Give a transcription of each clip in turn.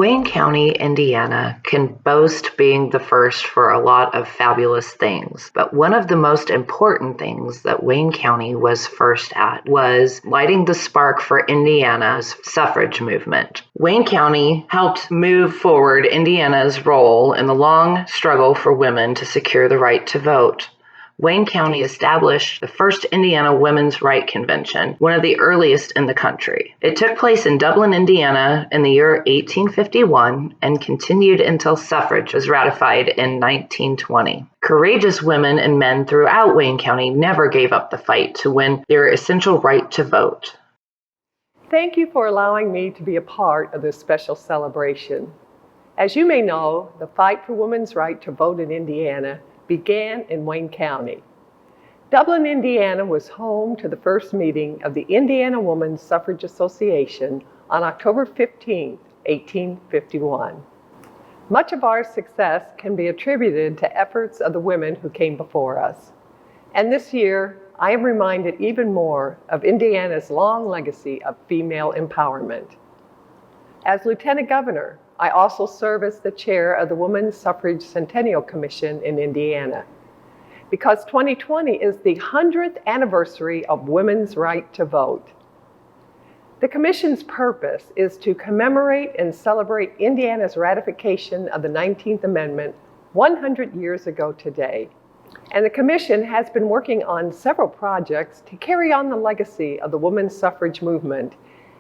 Wayne County, Indiana can boast being the first for a lot of fabulous things, but one of the most important things that Wayne County was first at was lighting the spark for Indiana's suffrage movement. Wayne County helped move forward Indiana's role in the long struggle for women to secure the right to vote. Wayne County established the first Indiana Women's Right Convention, one of the earliest in the country. It took place in Dublin, Indiana in the year 1851 and continued until suffrage was ratified in 1920. Courageous women and men throughout Wayne County never gave up the fight to win their essential right to vote. Thank you for allowing me to be a part of this special celebration. As you may know, the fight for women's right to vote in Indiana began in Wayne County. Dublin, Indiana was home to the first meeting of the Indiana Women's Suffrage Association on October 15, 1851. Much of our success can be attributed to efforts of the women who came before us. And this year, I am reminded even more of Indiana's long legacy of female empowerment. As Lieutenant Governor, I also serve as the chair of the Women's Suffrage Centennial Commission in Indiana. Because 2020 is the 100th anniversary of women's right to vote. The Commission's purpose is to commemorate and celebrate Indiana's ratification of the 19th Amendment 100 years ago today. And the Commission has been working on several projects to carry on the legacy of the women's suffrage movement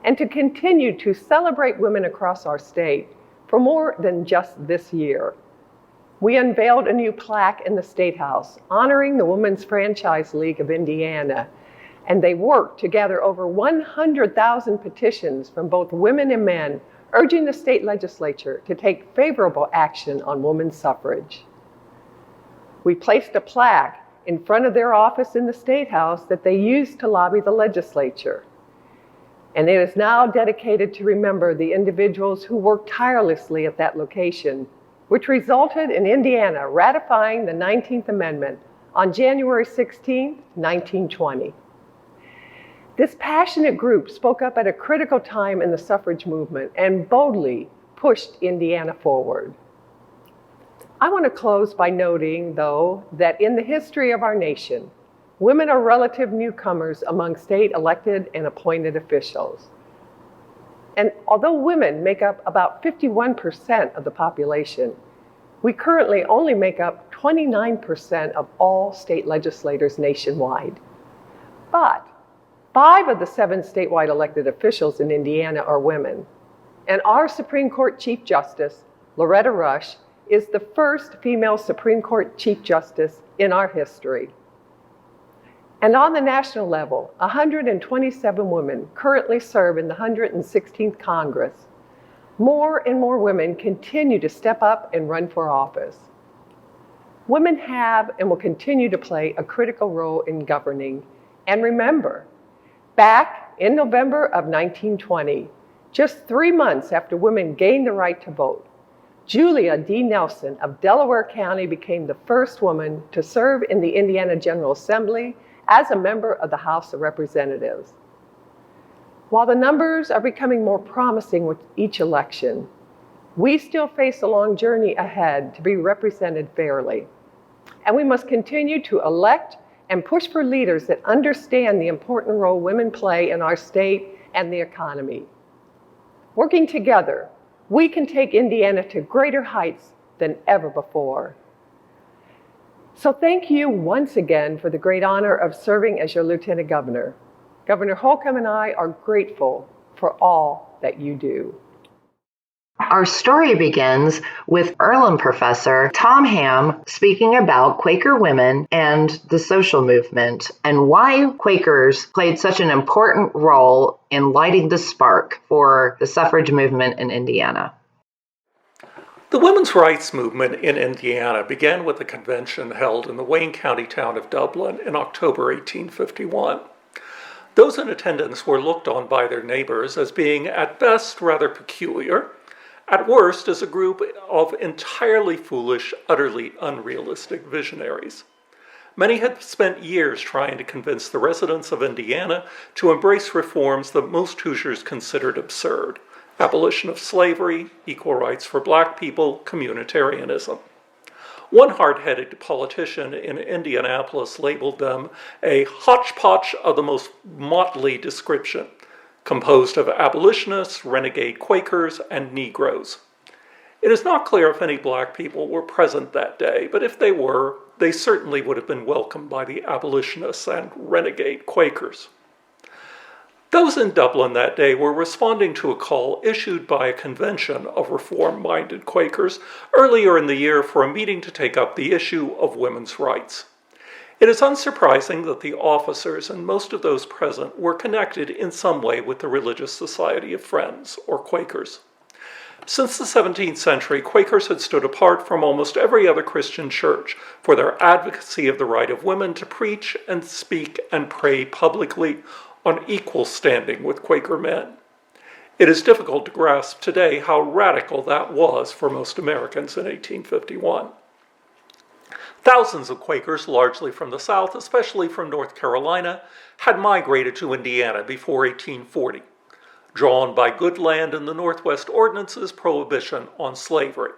and to continue to celebrate women across our state for more than just this year. We unveiled a new plaque in the State House honoring the Women's Franchise League of Indiana, and they worked to gather over 100,000 petitions from both women and men urging the state legislature to take favorable action on women's suffrage. We placed a plaque in front of their office in the State House that they used to lobby the legislature. And it is now dedicated to remember the individuals who worked tirelessly at that location, which resulted in Indiana ratifying the 19th Amendment on January 16, 1920. This passionate group spoke up at a critical time in the suffrage movement and boldly pushed Indiana forward. I want to close by noting, though, that in the history of our nation, women are relative newcomers among state elected and appointed officials. And although women make up about 51% of the population, we currently only make up 29% of all state legislators nationwide. But 5 of the 7 statewide elected officials in Indiana are women. And our Supreme Court Chief Justice, Loretta Rush, is the first female Supreme Court Chief Justice in our history. And on the national level, 127 women currently serve in the 116th Congress. More and more women continue to step up and run for office. Women have and will continue to play a critical role in governing. And remember, back in November of 1920, just 3 months after women gained the right to vote, Julia D. Nelson of Delaware County became the first woman to serve in the Indiana General Assembly as a member of the House of Representatives. While the numbers are becoming more promising with each election, we still face a long journey ahead to be represented fairly. And we must continue to elect and push for leaders that understand the important role women play in our state and the economy. Working together, we can take Indiana to greater heights than ever before. So thank you once again for the great honor of serving as your Lieutenant Governor. Governor Holcomb and I are grateful for all that you do. Our story begins with Earlham professor Tom Ham speaking about Quaker women and the social movement and why Quakers played such an important role in lighting the spark for the suffrage movement in Indiana. The women's rights movement in Indiana began with a convention held in the Wayne County town of Dublin in October 1851. Those in attendance were looked on by their neighbors as being at best rather peculiar, at worst as a group of entirely foolish, utterly unrealistic visionaries. Many had spent years trying to convince the residents of Indiana to embrace reforms that most Hoosiers considered absurd, abolition of slavery, equal rights for black people, communitarianism. One hard-headed politician in Indianapolis labeled them a hodgepodge of the most motley description, composed of abolitionists, renegade Quakers, and Negroes. It is not clear if any black people were present that day, but if they were, they certainly would have been welcomed by the abolitionists and renegade Quakers. Those in Dublin that day were responding to a call issued by a convention of reform-minded Quakers earlier in the year for a meeting to take up the issue of women's rights. It is unsurprising that the officers and most of those present were connected in some way with the Religious Society of Friends, or Quakers. Since the 17th century, Quakers had stood apart from almost every other Christian church for their advocacy of the right of women to preach and speak and pray publicly on equal standing with Quaker men. It is difficult to grasp today how radical that was for most Americans in 1851. Thousands of Quakers, largely from the South, especially from North Carolina, had migrated to Indiana before 1840, drawn by good land in the Northwest Ordinance's prohibition on slavery.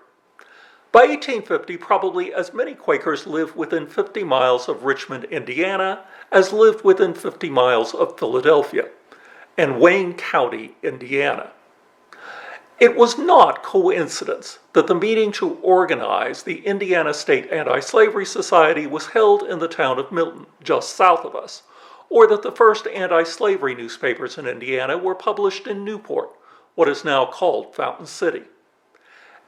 By 1850, probably as many Quakers lived within 50 miles of Richmond, Indiana, as lived within 50 miles of Philadelphia and Wayne County, Indiana. It was not coincidence that the meeting to organize the Indiana State Anti-Slavery Society was held in the town of Milton, just south of us, or that the first anti-slavery newspapers in Indiana were published in Newport, what is now called Fountain City.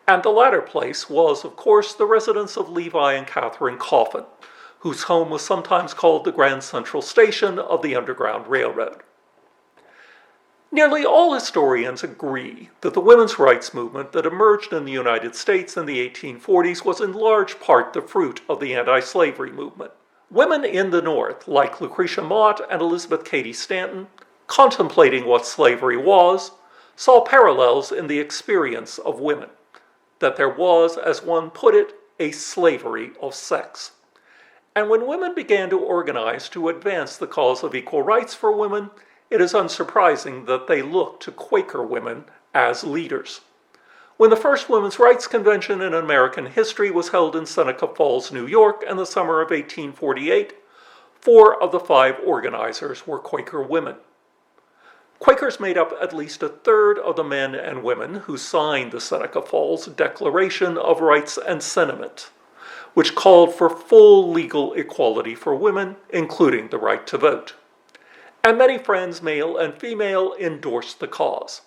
And the latter place was, of course, the residence of Levi and Catherine Coffin, whose home was sometimes called the Grand Central Station of the Underground Railroad. Nearly all historians agree that the women's rights movement that emerged in the United States in the 1840s was in large part the fruit of the anti-slavery movement. Women in the North, like Lucretia Mott and Elizabeth Cady Stanton, contemplating what slavery was, saw parallels in the experience of women, that there was, as one put it, a slavery of sex. And when women began to organize to advance the cause of equal rights for women, it is unsurprising that they looked to Quaker women as leaders. When the first Women's Rights Convention in American history was held in Seneca Falls, New York, in the summer of 1848, 4 of the 5 organizers were Quaker women. Quakers made up at least a third of the men and women who signed the Seneca Falls Declaration of Rights and Sentiment, which called for full legal equality for women, including the right to vote. And many friends, male and female, endorsed the cause.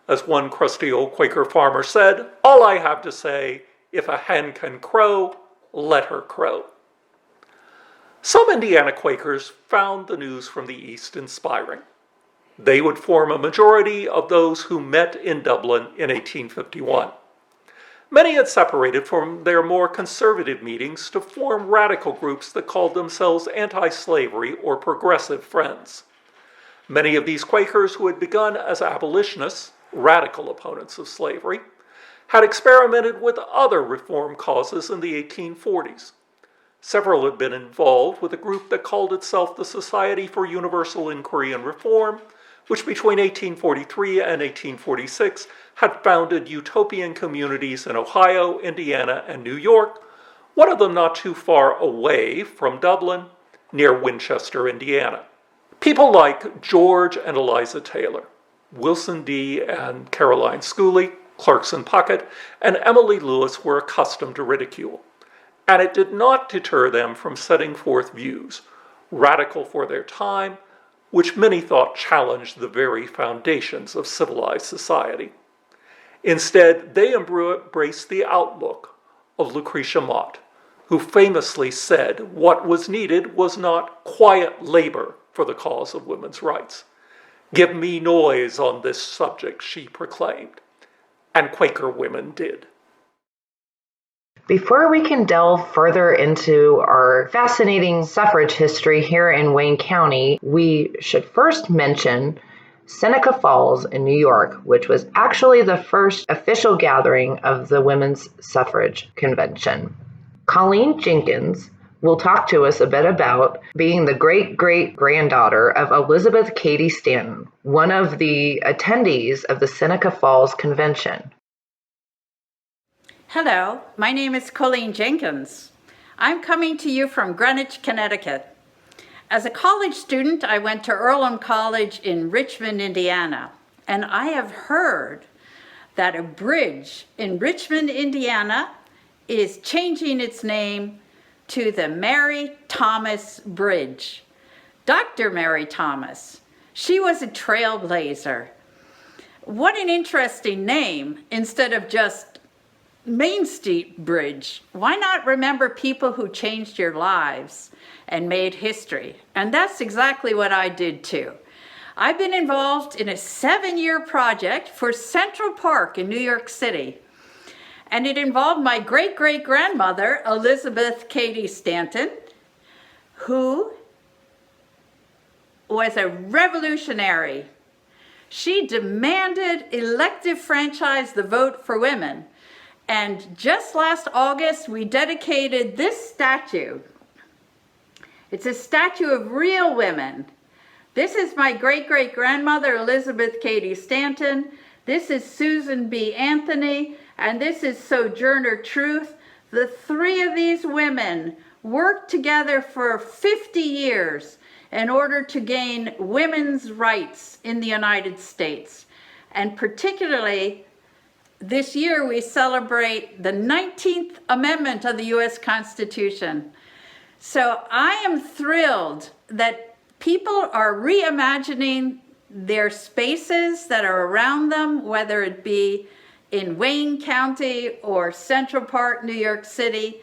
As one crusty old Quaker farmer said, "All I have to say, if a hen can crow, let her crow." Some Indiana Quakers found the news from the East inspiring. They would form a majority of those who met in Dublin in 1851. Many had separated from their more conservative meetings to form radical groups that called themselves anti-slavery or progressive friends. Many of these Quakers, who had begun as abolitionists, radical opponents of slavery, had experimented with other reform causes in the 1840s. Several had been involved with a group that called itself the Society for Universal Inquiry and Reform, which between 1843 and 1846 had founded utopian communities in Ohio, Indiana, and New York, one of them not too far away from Dublin, near Winchester, Indiana. People like George and Eliza Taylor, Wilson D. and Caroline Schooley, Clarkson Puckett, and Emily Lewis were accustomed to ridicule, and it did not deter them from setting forth views, radical for their time, which many thought challenged the very foundations of civilized society. Instead, they embraced the outlook of Lucretia Mott, who famously said what was needed was not quiet labor for the cause of women's rights. "Give me noise on this subject," she proclaimed, and Quaker women did. Before we can delve further into our fascinating suffrage history here in Wayne County, we should first mention Seneca Falls in New York, which was actually the first official gathering of the Women's Suffrage Convention. Colleen Jenkins will talk to us a bit about being the great-great-granddaughter of Elizabeth Cady Stanton, one of the attendees of the Seneca Falls Convention. Hello, my name is Colleen Jenkins. I'm coming to you from Greenwich, Connecticut. As a college student, I went to Earlham College in Richmond, Indiana, and I have heard that a bridge in Richmond, Indiana is changing its name to the Mary Thomas Bridge. Dr. Mary Thomas, she was a trailblazer. What an interesting name instead of just Main Street Bridge. Why not remember people who changed your lives and made history? And that's exactly what I did too. I've been involved in a 7-year project for Central Park in New York City. And it involved my great-great-grandmother, Elizabeth Cady Stanton, who was a revolutionary. She demanded elective franchise, the vote for women. And just last August, we dedicated this statue. It's a statue of real women. This is my great-great-grandmother, Elizabeth Cady Stanton. This is Susan B. Anthony, and this is Sojourner Truth. The three of these women worked together for 50 years in order to gain women's rights in the United States. And particularly, this year we celebrate the 19th Amendment of the U.S. Constitution. So I am thrilled that people are reimagining their spaces that are around them, whether it be in Wayne County or Central Park, New York City.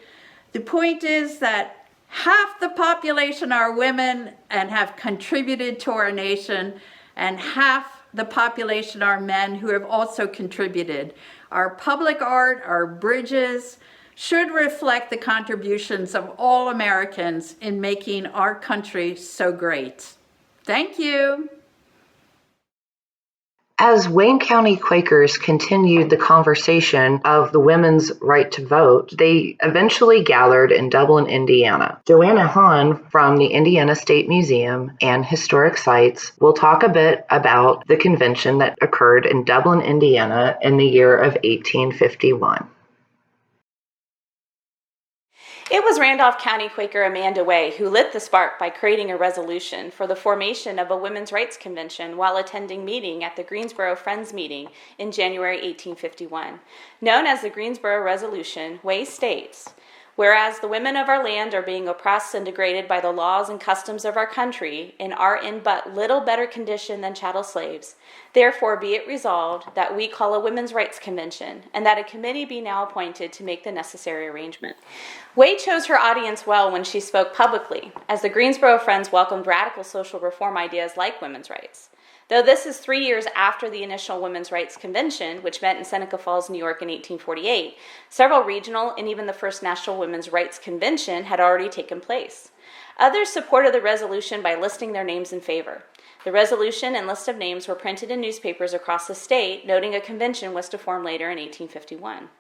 The point is that half the population are women and have contributed to our nation, and half the population are men who have also contributed. Our public art, our bridges, should reflect the contributions of all Americans in making our country so great. Thank you. As Wayne County Quakers continued the conversation of the women's right to vote, they eventually gathered in Dublin, Indiana. Joanna Hahn from the Indiana State Museum and Historic Sites will talk a bit about the convention that occurred in Dublin, Indiana in the year of 1851. It was Randolph County Quaker Amanda Way who lit the spark by creating a resolution for the formation of a women's rights convention while attending meeting at the Greensboro Friends meeting in January 1851. Known as the Greensboro Resolution, Way states, "Whereas the women of our land are being oppressed and degraded by the laws and customs of our country and are in but little better condition than chattel slaves, therefore be it resolved that we call a women's rights convention and that a committee be now appointed to make the necessary arrangement." Way chose her audience well when she spoke publicly, as the Greensboro Friends welcomed radical social reform ideas like women's rights. Though this is 3 years after the initial Women's Rights Convention, which met in Seneca Falls, New York in 1848, several regional and even the first National Women's Rights Convention had already taken place. Others supported the resolution by listing their names in favor. The resolution and list of names were printed in newspapers across the state, noting a convention was to form later in 1851.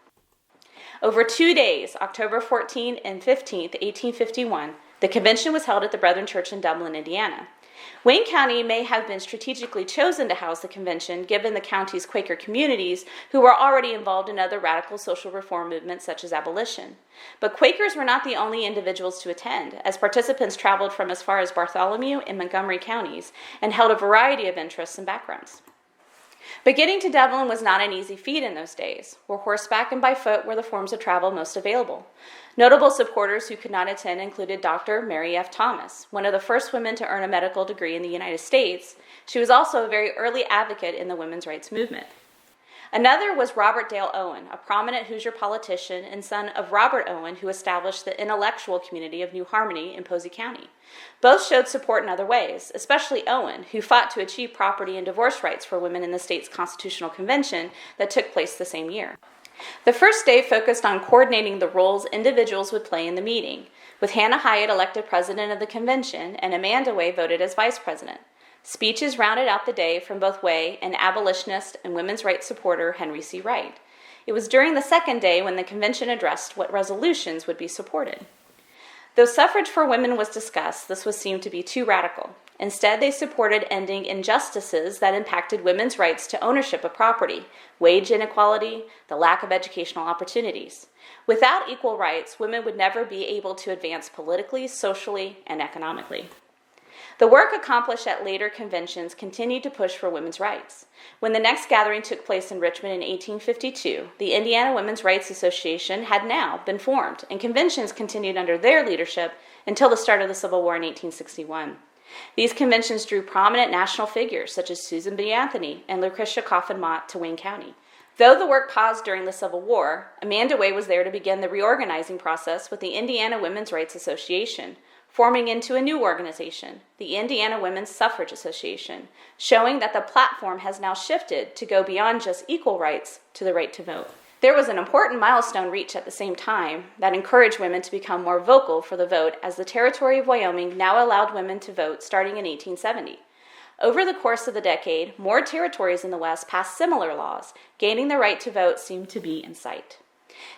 Over 2 days, October 14 and 15, 1851, the convention was held at the Brethren Church in Dublin, Indiana. Wayne County may have been strategically chosen to house the convention given the county's Quaker communities who were already involved in other radical social reform movements such as abolition. But Quakers were not the only individuals to attend, as participants traveled from as far as Bartholomew and Montgomery counties and held a variety of interests and backgrounds. But getting to Dublin was not an easy feat in those days, where horseback and by foot were the forms of travel most available. Notable supporters who could not attend included Dr. Mary F. Thomas, one of the first women to earn a medical degree in the United States. She was also a very early advocate in the women's rights movement. Another was Robert Dale Owen, a prominent Hoosier politician and son of Robert Owen, who established the intellectual community of New Harmony in Posey County. Both showed support in other ways, especially Owen, who fought to achieve property and divorce rights for women in the state's constitutional convention that took place the same year. The first day focused on coordinating the roles individuals would play in the meeting, with Hannah Hyatt elected president of the convention and Amanda Way voted as vice president. Speeches rounded out the day from both Way and abolitionist and women's rights supporter Henry C. Wright. It was during the second day when the convention addressed what resolutions would be supported. Though suffrage for women was discussed, this was seen to be too radical. Instead, they supported ending injustices that impacted women's rights to ownership of property, wage inequality, the lack of educational opportunities. Without equal rights, women would never be able to advance politically, socially, and economically. The work accomplished at later conventions continued to push for women's rights. When the next gathering took place in Richmond in 1852, the Indiana Women's Rights Association had now been formed, and conventions continued under their leadership until the start of the Civil War in 1861. These conventions drew prominent national figures such as Susan B. Anthony and Lucretia Coffin Mott to Wayne County. Though the work paused during the Civil War, Amanda Way was there to begin the reorganizing process with the Indiana Women's Rights Association, forming into a new organization, the Indiana Women's Suffrage Association, showing that the platform has now shifted to go beyond just equal rights to the right to vote. There was an important milestone reached at the same time that encouraged women to become more vocal for the vote, as the territory of Wyoming now allowed women to vote starting in 1870. Over the course of the decade, more territories in the West passed similar laws. Gaining the right to vote seemed to be in sight.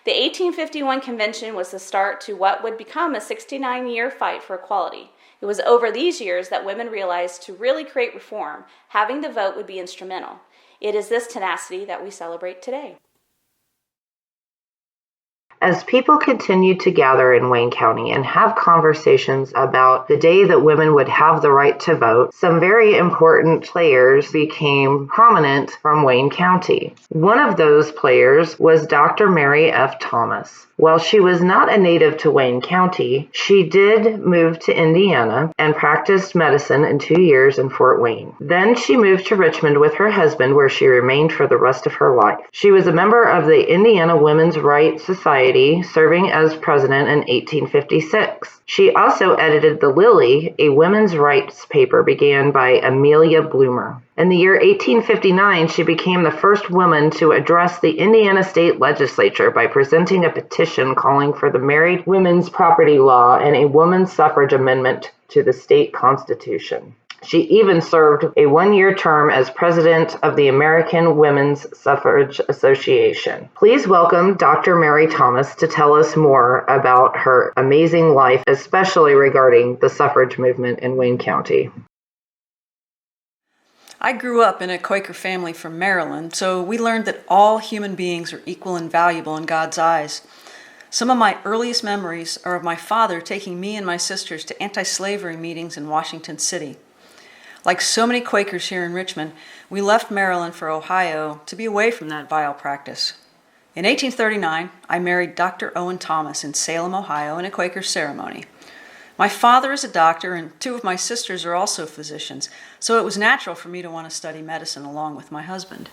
The 1851 convention was the start to what would become a 69-year fight for equality. It was over these years that women realized to really create reform, having the vote would be instrumental. It is this tenacity that we celebrate today. As people continued to gather in Wayne County and have conversations about the day that women would have the right to vote, some very important players became prominent from Wayne County. One of those players was Dr. Mary F. Thomas. While she was not a native to Wayne County, she did move to Indiana and practiced medicine in 2 years in Fort Wayne. Then she moved to Richmond with her husband, where she remained for the rest of her life. She was a member of the Indiana Women's Rights Society, serving as president in 1856. She also edited The Lily, a women's rights paper began by Amelia Bloomer. In the year 1859, she became the first woman to address the Indiana state legislature by presenting a petition calling for the married women's property law and a woman's suffrage amendment to the state constitution. She even served a 1-year term as president of the American Women's Suffrage Association. Please welcome Dr. Mary Thomas to tell us more about her amazing life, especially regarding the suffrage movement in Wayne County. I grew up in a Quaker family from Maryland, so we learned that all human beings are equal and valuable in God's eyes. Some of my earliest memories are of my father taking me and my sisters to anti-slavery meetings in Washington City. Like so many Quakers here in Richmond, we left Maryland for Ohio to be away from that vile practice. In 1839, I married Dr. Owen Thomas in Salem, Ohio, in a Quaker ceremony. My father is a doctor, and 2 of my sisters are also physicians, so it was natural for me to want to study medicine along with my husband.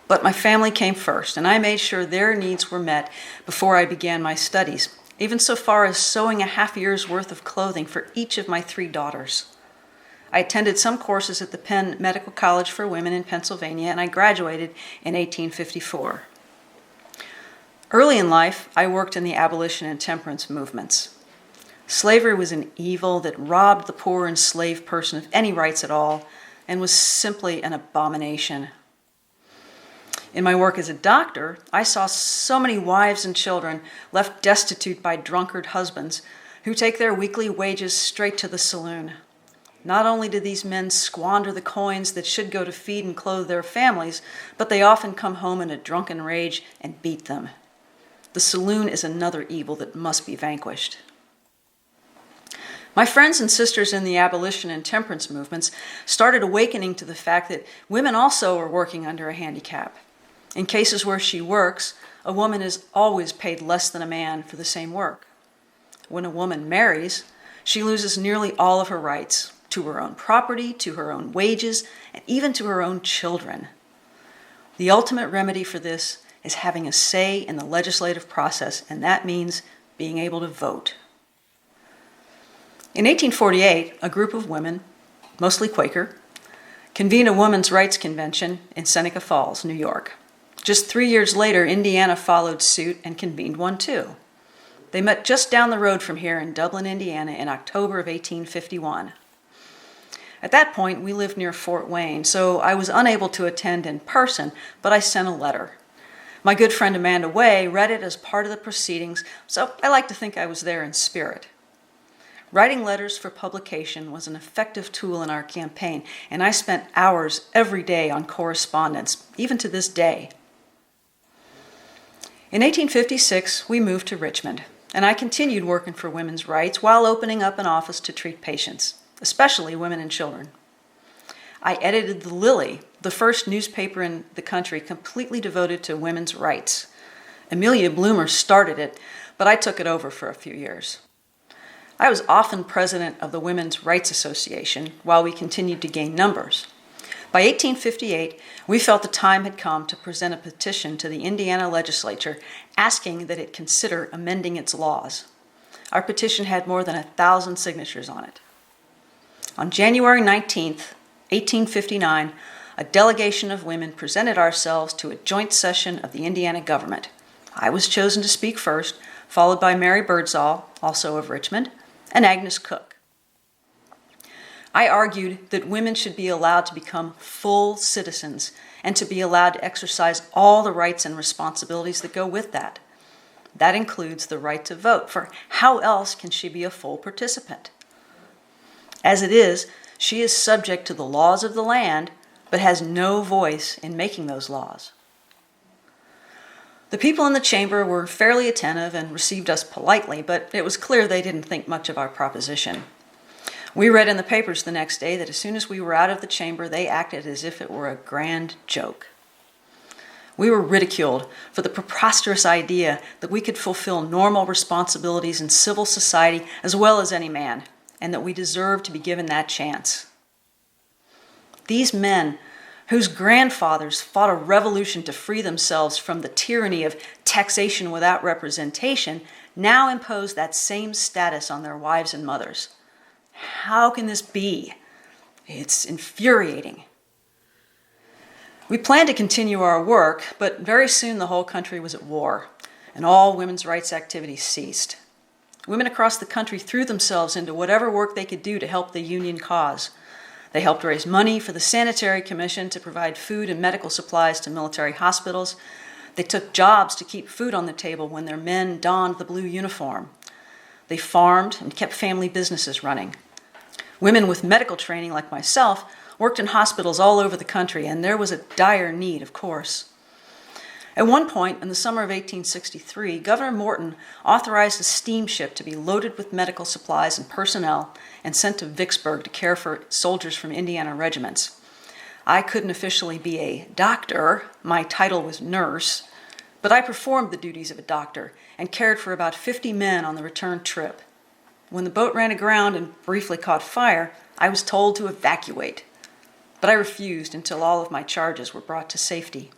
But my family came first, and I made sure their needs were met before I began my studies, even so far as sewing a half year's worth of clothing for each of my 3 daughters. I attended some courses at the Penn Medical College for Women in Pennsylvania, and I graduated in 1854. Early in life, I worked in the abolition and temperance movements. Slavery was an evil that robbed the poor enslaved person of any rights at all and was simply an abomination. In my work as a doctor, I saw so many wives and children left destitute by drunkard husbands who take their weekly wages straight to the saloon. Not only do these men squander the coins that should go to feed and clothe their families, but they often come home in a drunken rage and beat them. The saloon is another evil that must be vanquished. My friends and sisters in the abolition and temperance movements started awakening to the fact that women also are working under a handicap. In cases where she works, a woman is always paid less than a man for the same work. When a woman marries, she loses nearly all of her rights, to her own property, to her own wages, and even to her own children. The ultimate remedy for this is having a say in the legislative process, and that means being able to vote. In 1848, a group of women, mostly Quaker, convened a women's rights convention in Seneca Falls, New York. Just 3 years later, Indiana followed suit and convened one too. They met just down the road from here in Dublin, Indiana in October of 1851. At that point, we lived near Fort Wayne, so I was unable to attend in person, but I sent a letter. My good friend Amanda Way read it as part of the proceedings, so I like to think I was there in spirit. Writing letters for publication was an effective tool in our campaign, and I spent hours every day on correspondence, even to this day. In 1856, we moved to Richmond, and I continued working for women's rights while opening up an office to treat patients, especially women and children. I edited the Lily, the first newspaper in the country completely devoted to women's rights. Amelia Bloomer started it, but I took it over for a few years. I was often president of the Women's Rights Association while we continued to gain numbers. By 1858, we felt the time had come to present a petition to the Indiana legislature asking that it consider amending its laws. Our petition had more than 1,000 signatures on it. On January 19th, 1859, a delegation of women presented ourselves to a joint session of the Indiana government. I was chosen to speak first, followed by Mary Birdsall, also of Richmond, and Agnes Cook. I argued that women should be allowed to become full citizens and to be allowed to exercise all the rights and responsibilities that go with that. That includes the right to vote, for how else can she be a full participant? As it is, she is subject to the laws of the land, but has no voice in making those laws. The people in the chamber were fairly attentive and received us politely, but it was clear they didn't think much of our proposition. We read in the papers the next day that as soon as we were out of the chamber, they acted as if it were a grand joke. We were ridiculed for the preposterous idea that we could fulfill normal responsibilities in civil society as well as any man, and that we deserved to be given that chance. These men, whose grandfathers fought a revolution to free themselves from the tyranny of taxation without representation, now impose that same status on their wives and mothers. How can this be? It's infuriating. We planned to continue our work, but very soon the whole country was at war, and all women's rights activities ceased. Women across the country threw themselves into whatever work they could do to help the Union cause. They helped raise money for the Sanitary Commission to provide food and medical supplies to military hospitals. They took jobs to keep food on the table when their men donned the blue uniform. They farmed and kept family businesses running. Women with medical training like myself worked in hospitals all over the country, and there was a dire need, of course. At one point, in the summer of 1863, Governor Morton authorized a steamship to be loaded with medical supplies and personnel and sent to Vicksburg to care for soldiers from Indiana regiments. I couldn't officially be a doctor, my title was nurse, but I performed the duties of a doctor and cared for about 50 men on the return trip. When the boat ran aground and briefly caught fire, I was told to evacuate, but I refused until all of my charges were brought to safety.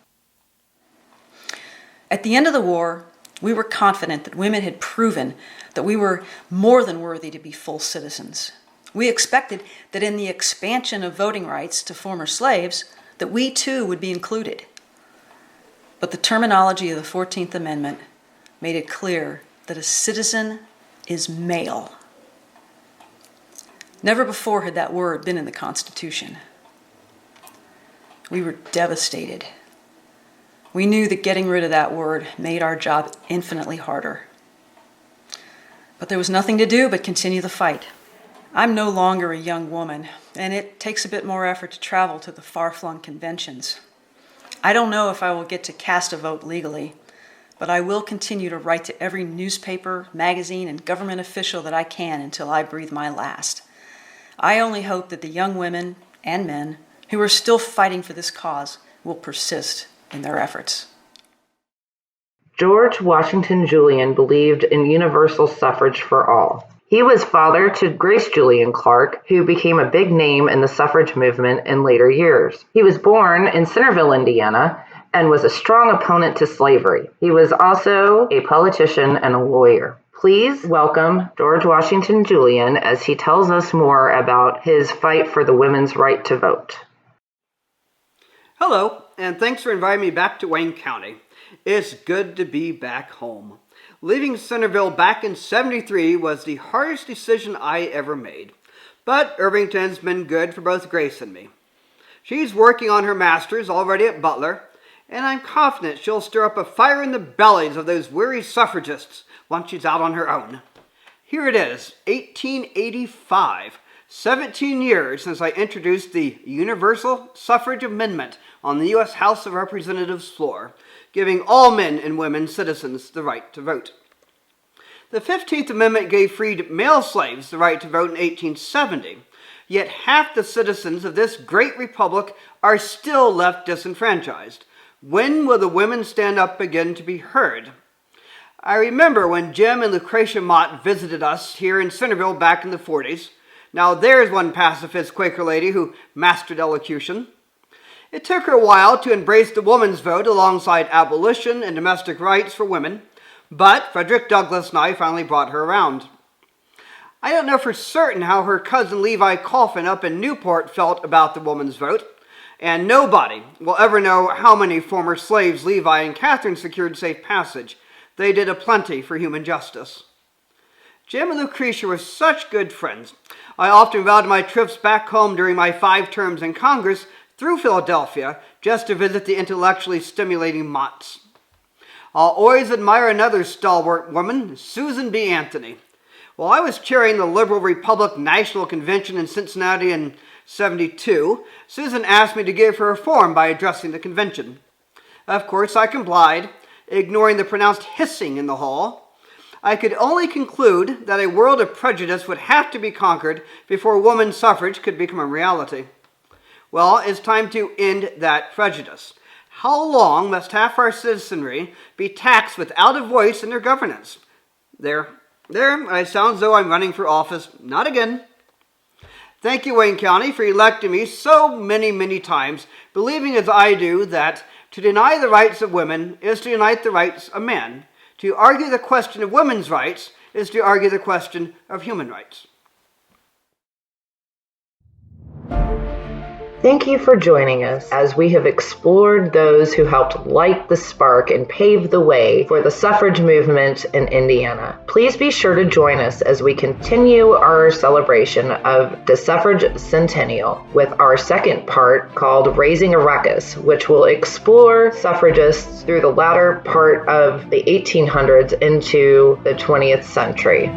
At the end of the war, we were confident that women had proven that we were more than worthy to be full citizens. We expected that in the expansion of voting rights to former slaves, that we too would be included. But the terminology of the 14th Amendment made it clear that a citizen is male. Never before had that word been in the Constitution. We were devastated. We knew that getting rid of that word made our job infinitely harder. But there was nothing to do but continue the fight. I'm no longer a young woman, and it takes a bit more effort to travel to the far-flung conventions. I don't know if I will get to cast a vote legally, but I will continue to write to every newspaper, magazine, and government official that I can until I breathe my last. I only hope that the young women and men who are still fighting for this cause will persist in their efforts. George Washington Julian believed in universal suffrage for all. He was father to Grace Julian Clark, who became a big name in the suffrage movement in later years. He was born in Centennial, Indiana, and was a strong opponent to slavery. He was also a politician and a lawyer. Please welcome George Washington Julian as he tells us more about his fight for the women's right to vote. Hello, and thanks for inviting me back to Wayne County. It's good to be back home. Leaving Centerville back in '73 was the hardest decision I ever made. But Irvington's been good for both Grace and me. She's working on her master's already at Butler, and I'm confident she'll stir up a fire in the bellies of those weary suffragists once she's out on her own. Here it is, 1885, 17 years since I introduced the Universal Suffrage Amendment on the U.S. House of Representatives floor, giving all men and women citizens the right to vote. The 15th Amendment gave freed male slaves the right to vote in 1870, yet half the citizens of this great republic are still left disenfranchised. When will the women stand up again to be heard? I remember when Jim and Lucretia Mott visited us here in Centennial back in the 40s. Now there's one pacifist Quaker lady who mastered elocution. It took her a while to embrace the woman's vote alongside abolition and domestic rights for women, but Frederick Douglass and I finally brought her around. I don't know for certain how her cousin Levi Coffin up in Newport felt about the woman's vote, and nobody will ever know how many former slaves Levi and Catherine secured safe passage. They did aplenty for human justice. Jim and Lucretia were such good friends. I often vowed my trips back home during my 5 terms in Congress through Philadelphia just to visit the intellectually stimulating Motts. I'll always admire another stalwart woman, Susan B. Anthony. While I was chairing the Liberal Republic National Convention in Cincinnati in 1972, Susan asked me to give her a forum by addressing the convention. Of course, I complied, ignoring the pronounced hissing in the hall. I could only conclude that a world of prejudice would have to be conquered before women's suffrage could become a reality. Well, it's time to end that prejudice. How long must half our citizenry be taxed without a voice in their governance? There, I sound as though I'm running for office. Not again. Thank you, Wayne County, for electing me so many times, believing as I do that to deny the rights of women is to deny the rights of men. To argue the question of women's rights is to argue the question of human rights. Thank you for joining us as we have explored those who helped light the spark and pave the way for the suffrage movement in Indiana. Please be sure to join us as we continue our celebration of the Suffrage Centennial with our second part called Raising a Ruckus, which will explore suffragists through the latter part of the 1800s into the 20th century.